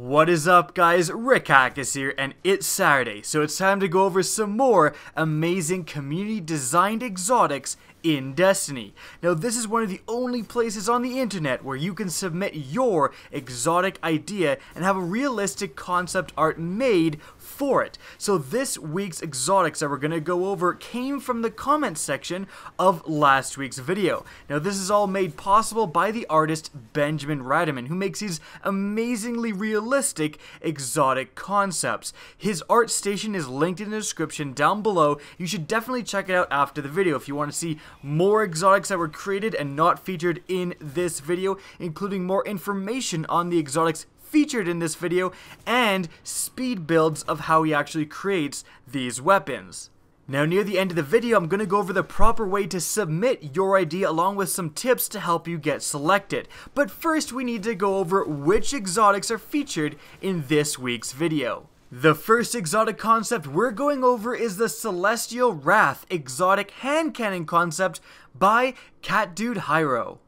What is up, guys? Rick Hackus here, and it's Saturday, so it's time to go over some more amazing community-designed exotics in Destiny. Now, this is one of the only places on the internet where you can submit your exotic idea and have a realistic concept art made for it. So this week's exotics that we're going to go over came from the comments section of last week's video. Now, this is all made possible by the artist Benjamin Radiman, who makes these amazingly realistic exotic concepts. His art station is linked in the description down below. You should definitely check it out after the video if you want to see more exotics that were created and not featured in this video, including more information on the exotics featured in this video and speed builds of how he actually creates these weapons. Now, near the end of the video, I'm going to go over the proper way to submit your idea along with some tips to help you get selected. But first, we need to go over which exotics are featured in this week's video. The first exotic concept we're going over is the Celestial Wrath exotic hand cannon concept by Cat Dude Hyro.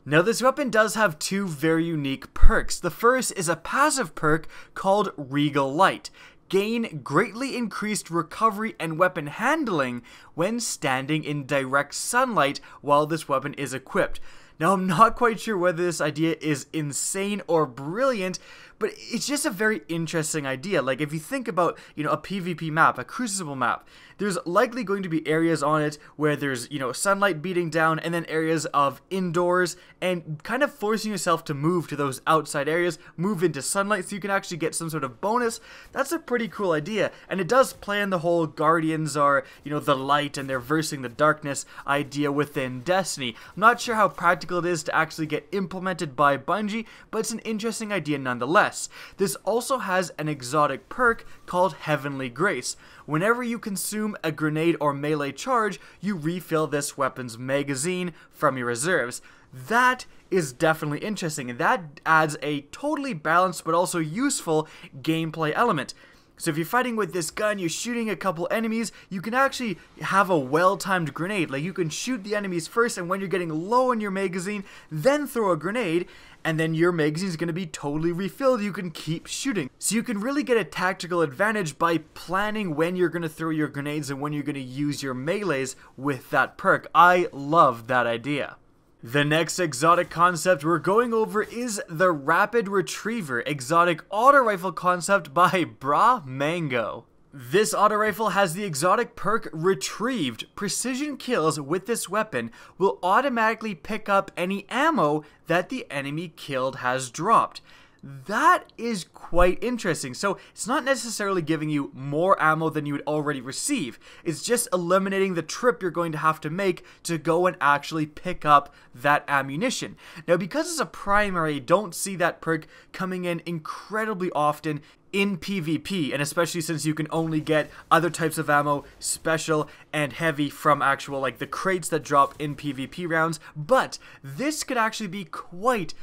Now, this weapon does have two very unique perks. The first is a passive perk called Regal Light. Gain greatly increased recovery and weapon handling when standing in direct sunlight while this weapon is equipped. Now, I'm not quite sure whether this idea is insane or brilliant, but it's just a very interesting idea. Like, if you think about, a PvP map, a Crucible map, there's likely going to be areas on it where there's, sunlight beating down, and then areas of indoors, and kind of forcing yourself to move to those outside areas, move into sunlight so you can actually get some sort of bonus. That's a pretty cool idea, and it does play in the whole Guardians are, the light and they're versing the darkness idea within Destiny. I'm not sure how practical it is to actually get implemented by Bungie, but it's an interesting idea nonetheless. This also has an exotic perk called Heavenly Grace. Whenever you consume a grenade or melee charge, you refill this weapon's magazine from your reserves. That is definitely interesting, and that adds a totally balanced but also useful gameplay element. So if you're fighting with this gun, you're shooting a couple enemies, you can actually have a well-timed grenade. Like, you can shoot the enemies first, and when you're getting low on your magazine, then throw a grenade, and then your magazine is going to be totally refilled. You can keep shooting. So you can really get a tactical advantage by planning when you're going to throw your grenades and when you're going to use your melees with that perk. I love that idea. The next exotic concept we're going over is the Rapid Retriever exotic auto rifle concept by Bra Mango. This auto rifle has the exotic perk Retrieved. Precision kills with this weapon will automatically pick up any ammo that the enemy killed has dropped. That is quite interesting. So it's not necessarily giving you more ammo than you would already receive. It's just eliminating the trip you're going to have to make to go and actually pick up that ammunition. Now, because it's a primary, don't see that perk coming in incredibly often in PvP, and especially since you can only get other types of ammo, special and heavy, from actual, like, the crates that drop in PvP rounds, but this could actually be quite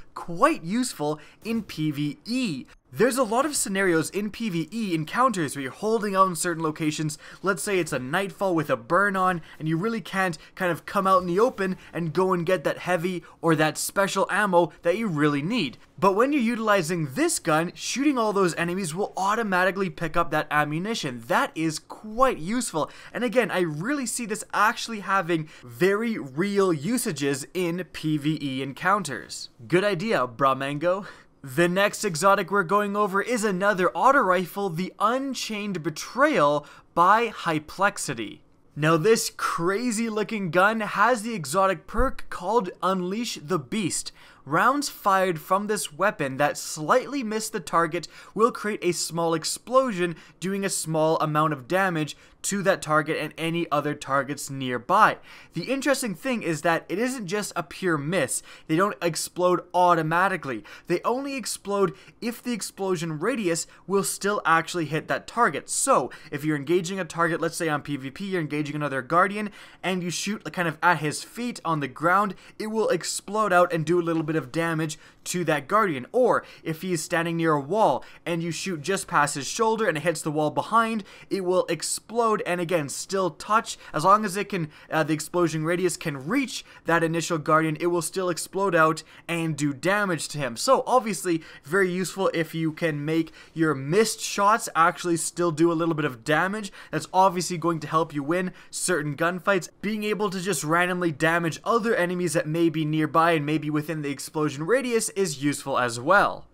useful in PvE. There's a lot of scenarios in PvE encounters where you're holding out in certain locations. Let's say it's a nightfall with a burn on and you really can't kind of come out in the open and go and get that heavy or that special ammo that you really need. But when you're utilizing this gun, shooting all those enemies will automatically pick up that ammunition. That is quite useful. And again, I really see this actually having very real usages in PvE encounters. Good idea, Bra Mango. The next exotic we're going over is another auto rifle, the Unchained Betrayal by Hyplexity. Now, this crazy looking gun has the exotic perk called Unleash the Beast. Rounds fired from this weapon that slightly miss the target will create a small explosion, doing a small amount of damage to that target and any other targets nearby. The interesting thing is that it isn't just a pure miss. They don't explode automatically. They only explode if the explosion radius will still actually hit that target. So if you're engaging a target, let's say on PvP, you're engaging another Guardian, and you shoot kind of at his feet on the ground, it will explode out and do a little bit of damage to that Guardian. Or if he is standing near a wall and you shoot just past his shoulder and it hits the wall behind, it will explode explode and again still touch. As long as it can, the explosion radius can reach that initial guardian, it will still explode out and do damage to him. So obviously very useful if you can make your missed shots actually still do a little bit of damage. That's obviously going to help you win certain gunfights. Being able to just randomly damage other enemies that may be nearby and maybe within the explosion radius is useful as well.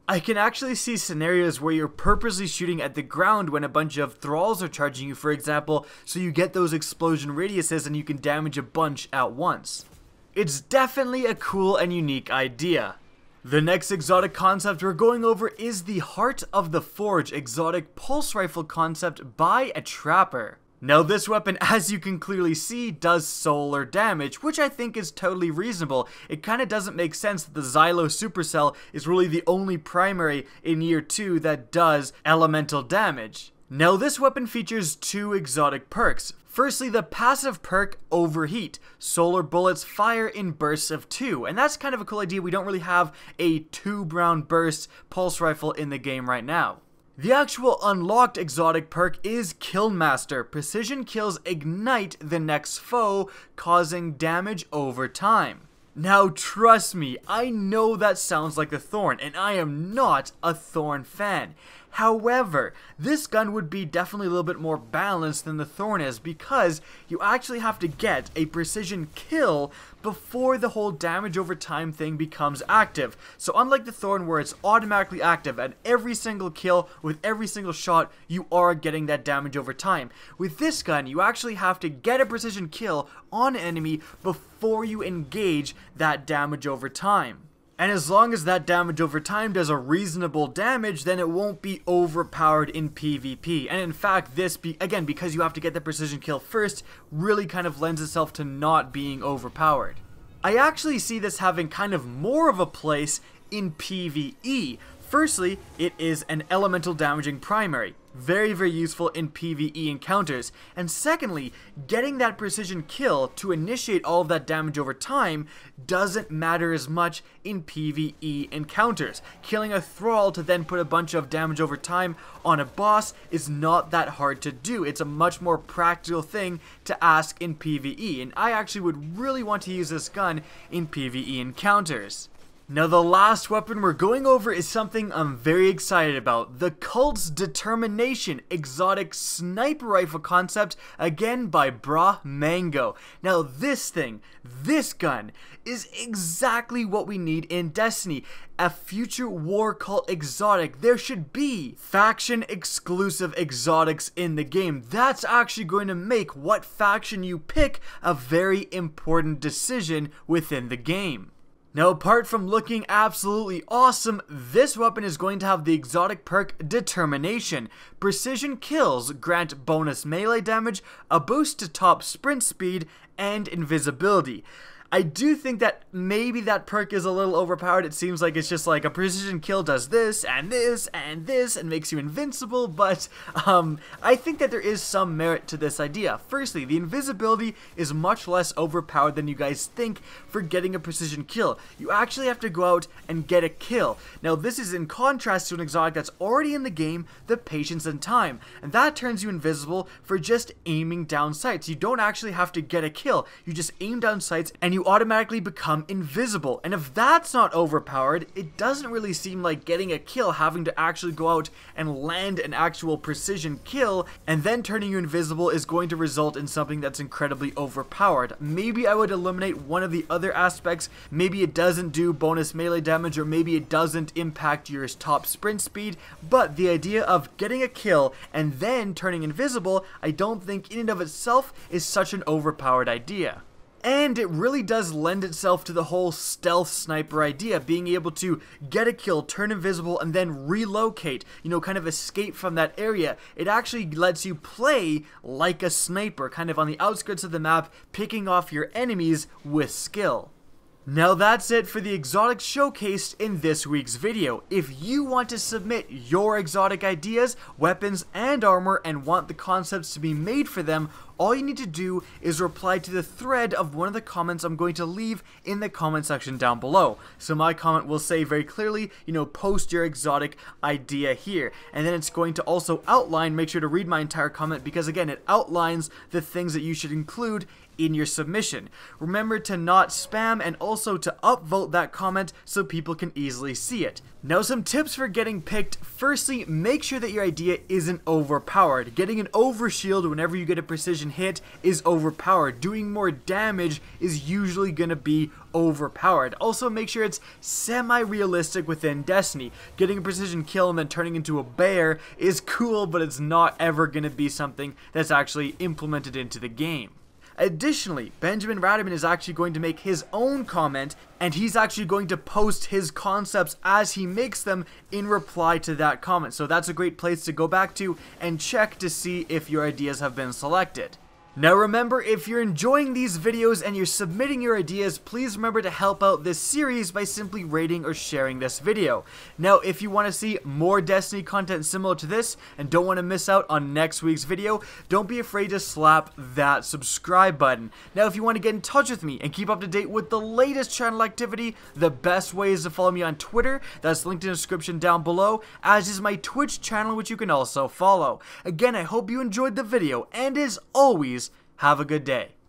I can actually see scenarios where you're purposely shooting at the ground when a bunch of thralls are charging you, for example, so you get those explosion radiuses and you can damage a bunch at once. It's definitely a cool and unique idea. The next exotic concept we're going over is the Heart of the Forge exotic pulse rifle concept by a trapper. Now this weapon, as you can clearly see, does solar damage, which I think is totally reasonable. It kind of doesn't make sense that the Xylo Supercell is really the only primary in year 2 that does elemental damage. Now this weapon features 2 exotic perks. Firstly, the passive perk Overheat. Solar bullets fire in bursts of 2, and that's kind of a cool idea. We don't really have a 2-round burst pulse rifle in the game right now. The actual unlocked exotic perk is Killmaster. Precision kills ignite the next foe, causing damage over time. Now trust me, I know that sounds like a Thorn, and I am not a Thorn fan. However, this gun would be definitely a little bit more balanced than the Thorn is because you actually have to get a precision kill before the whole damage over time thing becomes active. So unlike the Thorn where it's automatically active and every single kill with every single shot you are getting that damage over time. With this gun you actually have to get a precision kill on an enemy before you engage that damage over time. And as long as that damage over time does a reasonable damage, then it won't be overpowered in PvP. And in fact, this, again, because you have to get the precision kill first, really kind of lends itself to not being overpowered. I actually see this having kind of more of a place in PvE. Firstly, it is an elemental damaging primary. Very, very useful in PvE encounters. And secondly, getting that precision kill to initiate all of that damage over time doesn't matter as much in PvE encounters. Killing a thrall to then put a bunch of damage over time on a boss is not that hard to do. It's a much more practical thing to ask in PvE, and I actually would really want to use this gun in PvE encounters. Now the last weapon we're going over is something I'm very excited about. The Cult's Determination exotic sniper rifle concept, again by Bra Mango. Now this gun, is exactly what we need in Destiny. A future war cult exotic. There should be faction exclusive exotics in the game. That's actually going to make what faction you pick a very important decision within the game. Now apart from looking absolutely awesome, this weapon is going to have the exotic perk Determination. Precision kills grant bonus melee damage, a boost to top sprint speed, and invisibility. I do think that maybe that perk is a little overpowered. It seems like it's just like a precision kill does this and this and this and makes you invincible, but I think that there is some merit to this idea. Firstly, the invisibility is much less overpowered than you guys think for getting a precision kill. You actually have to go out and get a kill. Now this is in contrast to an exotic that's already in the game, the Patience and Time, and that turns you invisible for just aiming down sights. You don't actually have to get a kill. You just aim down sights and you automatically become invisible. And if that's not overpowered, it doesn't really seem like getting a kill having to actually go out and land an actual precision kill and then turning you invisible is going to result in something that's incredibly overpowered. Maybe I would eliminate one of the other aspects. Maybe it doesn't do bonus melee damage, or maybe it doesn't impact your top sprint speed, but the idea of getting a kill and then turning invisible, I don't think in and of itself is such an overpowered idea. And it really does lend itself to the whole stealth sniper idea, being able to get a kill, turn invisible, and then relocate, you know, kind of escape from that area. It actually lets you play like a sniper, kind of on the outskirts of the map, picking off your enemies with skill. Now that's it for the exotics showcased in this week's video. If you want to submit your exotic ideas, weapons, and armor and want the concepts to be made for them, all you need to do is reply to the thread of one of the comments I'm going to leave in the comment section down below. So my comment will say very clearly, post your exotic idea here. And then it's going to also outline, make sure to read my entire comment because again, it outlines the things that you should include in your submission. Remember to not spam and also to upvote that comment so people can easily see it. Now some tips for getting picked. Firstly, make sure that your idea isn't overpowered. Getting an overshield whenever you get a precision hit is overpowered. Doing more damage is usually going to be overpowered. Also make sure it's semi-realistic within Destiny. Getting a precision kill and then turning into a bear is cool, but it's not ever going to be something that's actually implemented into the game. Additionally, Benjamin Radaman is actually going to make his own comment, and he's actually going to post his concepts as he makes them in reply to that comment. So that's a great place to go back to and check to see if your ideas have been selected. Now remember, if you're enjoying these videos and you're submitting your ideas, please remember to help out this series by simply rating or sharing this video. Now if you want to see more Destiny content similar to this and don't want to miss out on next week's video, don't be afraid to slap that subscribe button. Now if you want to get in touch with me and keep up to date with the latest channel activity, the best way is to follow me on Twitter. That's linked in the description down below, as is my Twitch channel, which you can also follow. Again, I hope you enjoyed the video, and as always, have a good day.